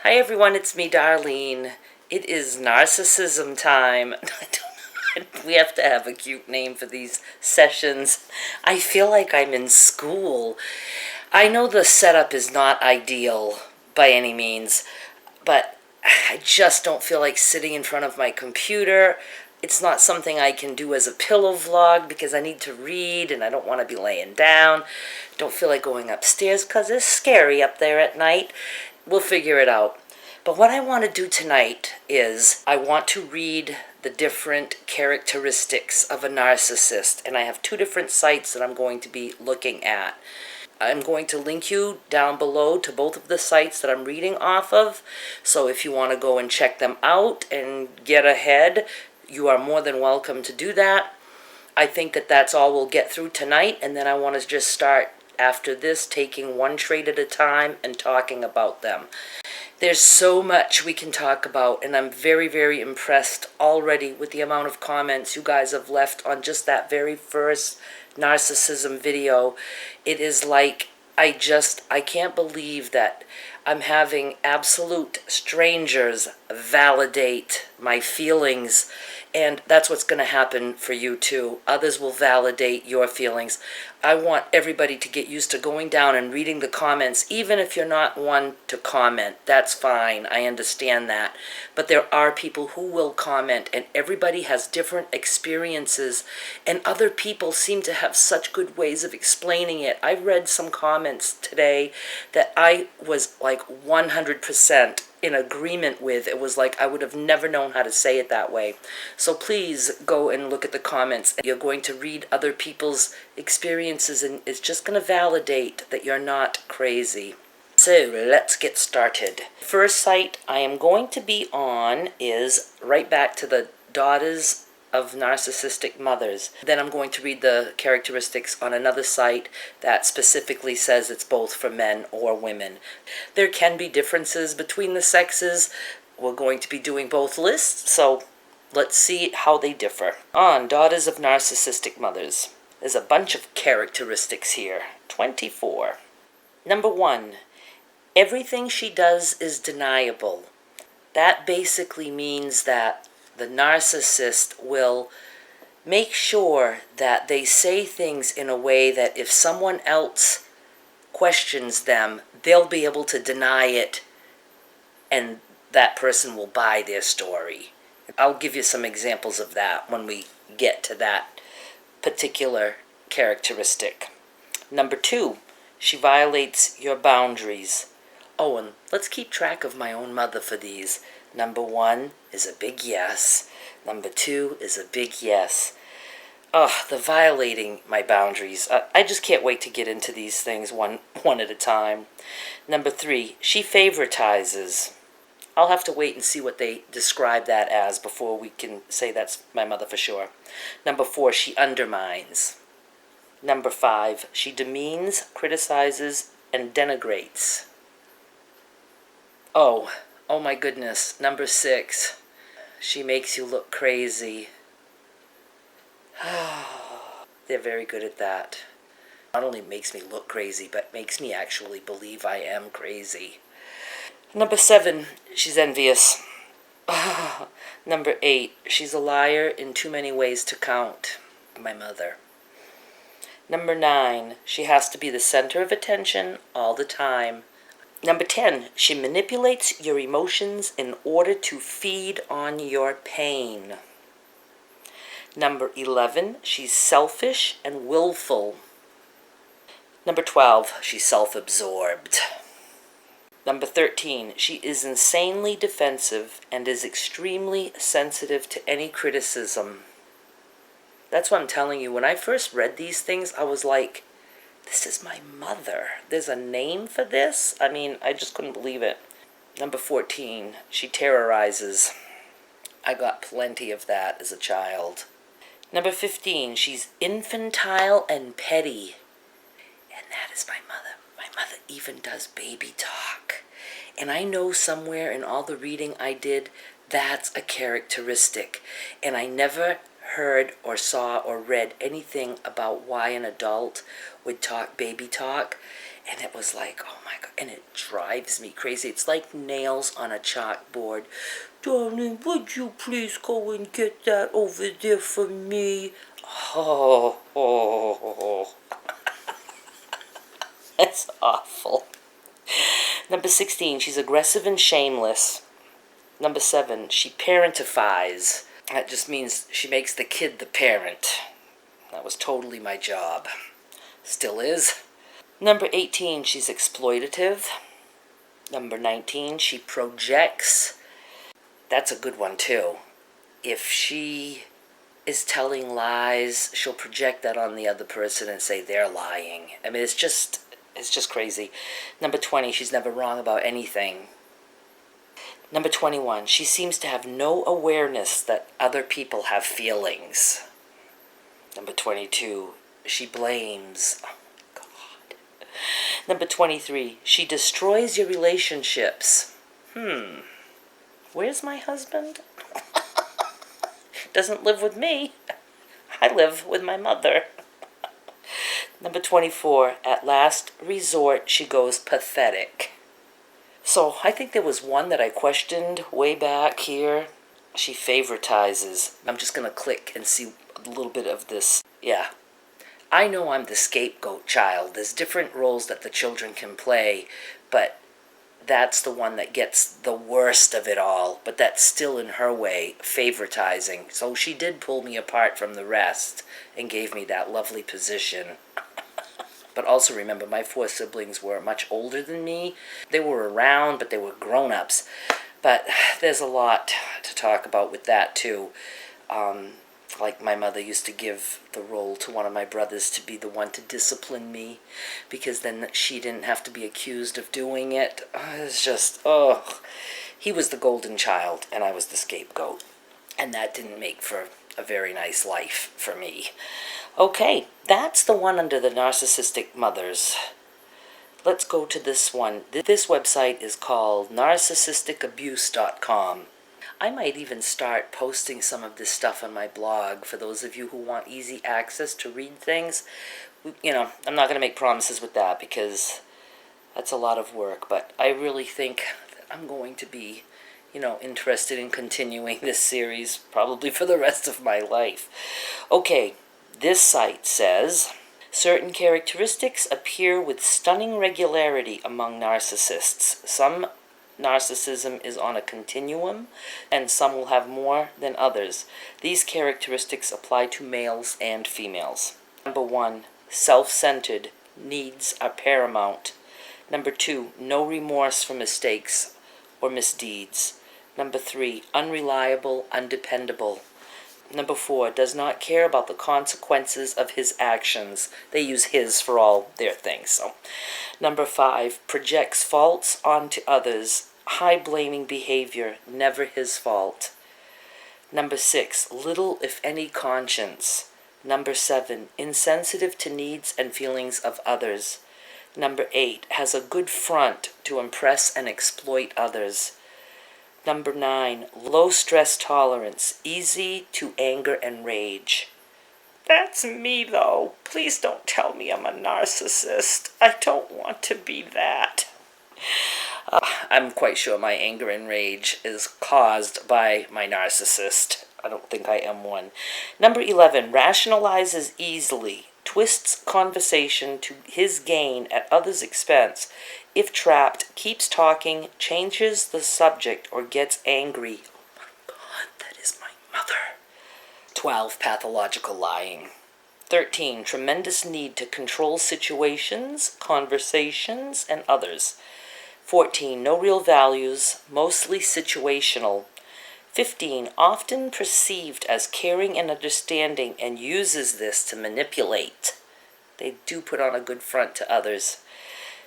Hi everyone, it's me, Darlene. It is narcissism time. We have to have a cute name for these sessions. I feel like I'm in school. I know the setup is not ideal by any means, but I just don't feel like sitting in front of my computer. It's not something I can do as a pillow vlog because I need to read and I don't want to be laying down. Don't feel like going upstairs because it's scary up there at night. We'll figure it out. But what I want to do tonight is I want to read the different characteristics of a narcissist. And I have two different sites that I'm going to be looking at. I'm going to link you down below to both of the sites that I'm reading off of. So if you want to go and check them out and get ahead, you are more than welcome to do that. I think that that's all we'll get through tonight. And then I want to just start after this, taking one trait at a time and talking about them. There's so much we can talk about, and I'm very, very impressed already with the amount of comments you guys have left on just that very first narcissism video. It is like, I can't believe that I'm having absolute strangers validate my feelings, and that's what's going to happen for you too. Others will validate your feelings. I want everybody to get used to going down and reading the comments, even if you're not one to comment. That's fine. I understand that. But there are people who will comment, and everybody has different experiences, and other people seem to have such good ways of explaining it. I read some comments today that I was like 100% in agreement with. It was like I would have never known how to say it that way. So please go and look at the comments. You're going to read other people's experiences, and it's just going to validate that you're not crazy. So let's get started. First site I am going to be on is right back to the Daughters of Narcissistic Mothers. Then I'm going to read the characteristics on another site that specifically says it's both for men or women. There can be differences between the sexes. We're going to be doing both lists, so let's see how they differ. On Daughters of Narcissistic Mothers, there's a bunch of characteristics here. 24. Number 1, everything she does is deniable. That basically means that the narcissist will make sure that they say things in a way that if someone else questions them, they'll be able to deny it, and that person will buy their story. I'll give you some examples of that when we get to that particular characteristic. Number 2, she violates your boundaries. Oh, and let's keep track of my own mother for these. Number 1 is a big yes. Number 2 is a big yes. The violating my boundaries. I just can't wait to get into these things one at a time. Number 3, she favoritizes. I'll have to wait and see what they describe that as before we can say that's my mother for sure. Number 4, she undermines. Number 5, she demeans, criticizes, and denigrates. Oh my goodness. Number 6, she makes you look crazy. They're very good at that. Not only makes me look crazy, but makes me actually believe I am crazy. Number 7, she's envious. Number 8, she's a liar in too many ways to count. My mother. Number 9, she has to be the center of attention all the time. Number 10, she manipulates your emotions in order to feed on your pain. Number 11, she's selfish and willful. Number 12, she's self-absorbed. Number 13, she is insanely defensive and is extremely sensitive to any criticism. That's what I'm telling you. When I first read these things, I was like, this is my mother. There's a name for this? I mean, I just couldn't believe it. Number 14, she terrorizes. I got plenty of that as a child. Number 15, she's infantile and petty. And that is my mother. My mother even does baby talk. And I know somewhere in all the reading I did, that's a characteristic. And I never heard or saw or read anything about why an adult would talk baby talk. And it was like, oh my God, and it drives me crazy. It's like nails on a chalkboard. Darling, would you please go and get that over there for me? Oh. It's awful. Number 16, she's aggressive and shameless. Number 7, she parentifies. That just means she makes the kid the parent. That was totally my job. Still is. Number 18, she's exploitative. Number 19, she projects. That's a good one too. If she is telling lies, she'll project that on the other person and say they're lying. I mean, it's just crazy. Number 20, she's never wrong about anything. Number 21, she seems to have no awareness that other people have feelings. Number 22, she blames. Oh, God. Number 23, she destroys your relationships. Where's my husband? Doesn't live with me. I live with my mother. Number 24, at last resort, she goes pathetic. So I think there was one that I questioned way back here. She favoritizes. I'm just going to click and see a little bit of this. Yeah. I know I'm the scapegoat child. There's different roles that the children can play, but that's the one that gets the worst of it all. But that's still in her way, favoritizing. So she did pull me apart from the rest and gave me that lovely position. But also remember, my 4 siblings were much older than me. They were around, but they were grown-ups. But there's a lot to talk about with that, too. Like my mother used to give the role to one of my brothers to be the one to discipline me, because then she didn't have to be accused of doing it. It's just, he was the golden child, and I was the scapegoat. And that didn't make for a very nice life for me. Okay, that's the one under the narcissistic mothers. Let's go to this one. This website is called narcissisticabuse.com. I might even start posting some of this stuff on my blog for those of you who want easy access to read things. You know, I'm not going to make promises with that because that's a lot of work, but I really think that I'm going to be, interested in continuing this series probably for the rest of my life. Okay, this site says, certain characteristics appear with stunning regularity among narcissists. Some narcissism is on a continuum, and some will have more than others. These characteristics apply to males and females. Number 1, self-centered, needs are paramount. Number 2, no remorse for mistakes or misdeeds. Number 3, unreliable, undependable. Number 4, does not care about the consequences of his actions. They use his for all their things. So, number 5, projects faults onto others. High blaming behavior, never his fault. Number 6, little if any conscience. Number 7, insensitive to needs and feelings of others. Number 8, has a good front to impress and exploit others. Number 9, low stress tolerance, easy to anger and rage. That's me, though. Please don't tell me I'm a narcissist. I don't want to be that. I'm quite sure my anger and rage is caused by my narcissist. I don't think I am one. Number 11, rationalizes easily, twists conversation to his gain at others' expense. If trapped, keeps talking, changes the subject, or gets angry. Oh my God, that is my mother. 12, pathological lying. 13, tremendous need to control situations, conversations, and others. 14, no real values, mostly situational. 15, often perceived as caring and understanding and uses this to manipulate. They do put on a good front to others.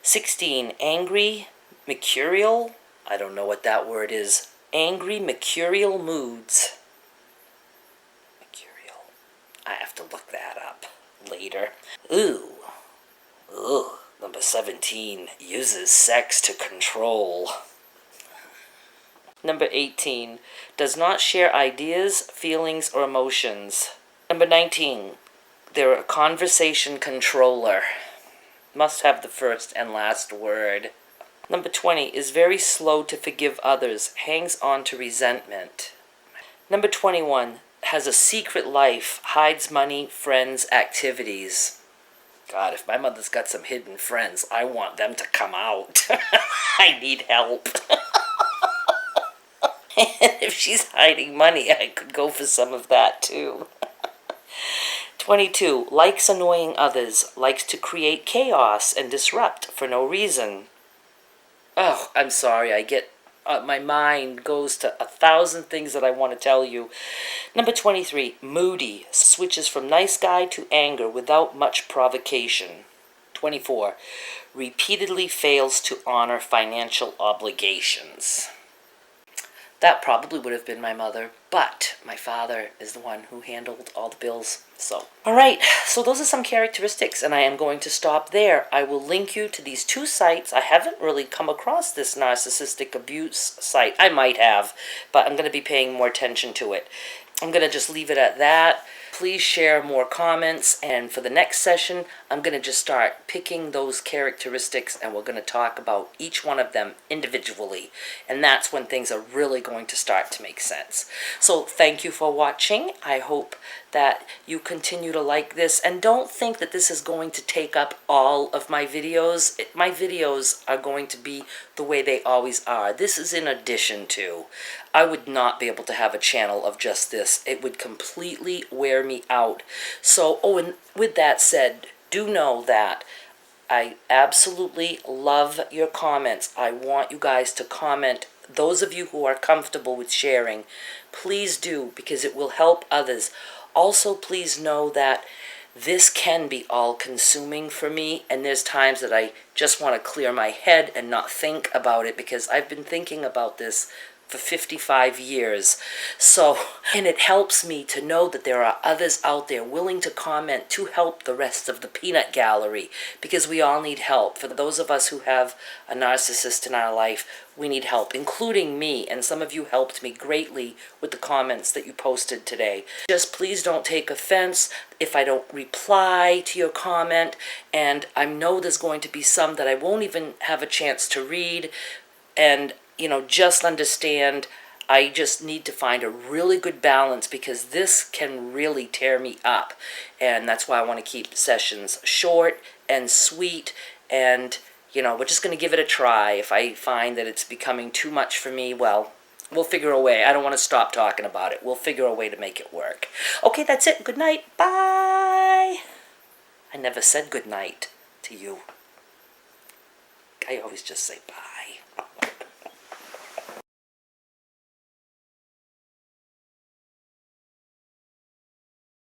16, angry, mercurial. I don't know what that word is. Angry, mercurial moods. Mercurial. I have to look that up later. Ooh. Number 17, uses sex to control. Number 18, does not share ideas, feelings, or emotions. Number 19, they're a conversation controller. must have the first and last word. Number 20 is very slow to forgive others, hangs on to resentment. Number 21 has a secret life, hides money, friends, activities. God, if my mother's got some hidden friends, I want them to come out. I need help. And if she's hiding money, I could go for some of that too. 22, likes annoying others, likes to create chaos and disrupt for no reason. Oh, I'm sorry, I get, my mind goes to 1,000 things that I want to tell you. Number 23, moody, switches from nice guy to anger without much provocation. 24, repeatedly fails to honor financial obligations. That probably would have been my mother, but my father is the one who handled all the bills. So, all right, so those are some characteristics, and I am going to stop there. I will link you to these 2 sites. I haven't really come across this narcissistic abuse site. I might have, but I'm going to be paying more attention to it. I'm going to just leave it at that. Please share more comments, and for the next session, I'm going to just start picking those characteristics, and we're going to talk about each one of them individually, and that's when things are really going to start to make sense. So thank you for watching. I hope that you continue to like this, and don't think that this is going to take up all of my videos. My videos are going to be the way they always are. This is in addition to. I would not be able to have a channel of just this. It would completely wear me out. So, oh, and with that said, do know that I absolutely love your comments. I want you guys to comment. Those of you who are comfortable with sharing, please do, because it will help others. Also, please know that this can be all-consuming for me, and there's times that I just want to clear my head and not think about it, because I've been thinking about this for 55 years. So, and it helps me to know that there are others out there willing to comment to help the rest of the peanut gallery, because we all need help. For those of us who have a narcissist in our life, we need help, including me, and some of you helped me greatly with the comments that you posted today. Just please don't take offense if I don't reply to your comment, and I know there's going to be some that I won't even have a chance to read, and you know, just understand, I just need to find a really good balance, because this can really tear me up. And that's why I want to keep sessions short and sweet. And, you know, we're just going to give it a try. If I find that it's becoming too much for me, well, we'll figure a way. I don't want to stop talking about it. We'll figure a way to make it work. Okay, that's it. Good night. Bye. I never said good night to you. I always just say bye.